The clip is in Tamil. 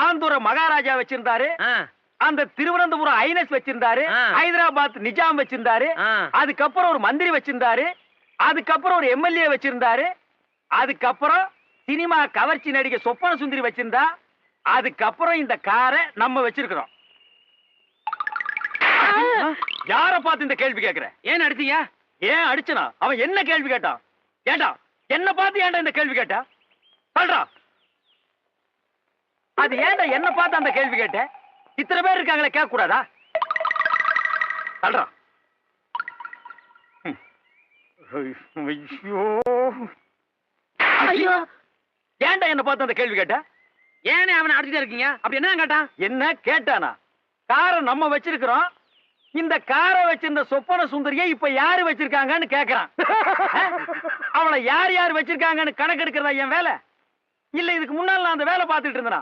ஆந்தூர மகாராஜா வச்சிருந்தாரு, அந்த திருவனந்தபுரம் ஐனஸ் வச்சிருந்தாரு, ஹைதராபாத் நிஜாம் வச்சிருந்தாரு, அதுக்கப்புறம் ஒரு மந்திரி வச்சிருந்தாரு, அதுக்கப்புறம் ஒரு எம்எல்ஏ வச்சிருந்தாரு, அதுக்கப்புறம் சினிமா கவர்ச்சி நடிகை சொப்பன சுந்தரி வச்சிருந்தா, அதுக்கப்புறம் இந்த காரை நம்ம வச்சிருக்கிறோம். யார பார்த்து இந்த கேள்வி கேட்கிற? ஏன் அடிச்சீங்க? ஏன் அடிச்சனா? அவன் என்ன கேள்வி கேட்டான்? ஏண்டா என்ன பார்த்து ஏன்டா இந்த கேள்வி கேட்டா? சொல்றா. அது ஏன்டா என்ன பார்த்து அந்த கேள்வி கேட்ட? இத்தனை பேர் இருக்காங்களே, கேட்க கூடாதா? சொல்றா. ஐயோ ஐயோ, ஏன்டா என்ன பார்த்து அந்த கேள்வி கேட்ட? ஏனே அவனை அடிச்சுட்டே இருக்கீங்க? அப்படி என்ன கேட்டான்? என்ன கேட்டானா? காரை நம்ம வச்சிருக்கிறோம், இந்த காரை வச்சிருந்த சொப்பன சுந்தரியை இப்ப யாரு வச்சிருக்காங்கன்னு கேக்குறான். அவளை யார் யார் வச்சிருக்காங்கன்னு கணக்கு எடுக்கிறதா என் வேலை? இல்ல இதுக்கு முன்னால நான் அந்த வேலை பார்த்துட்டு இருந்தேனா?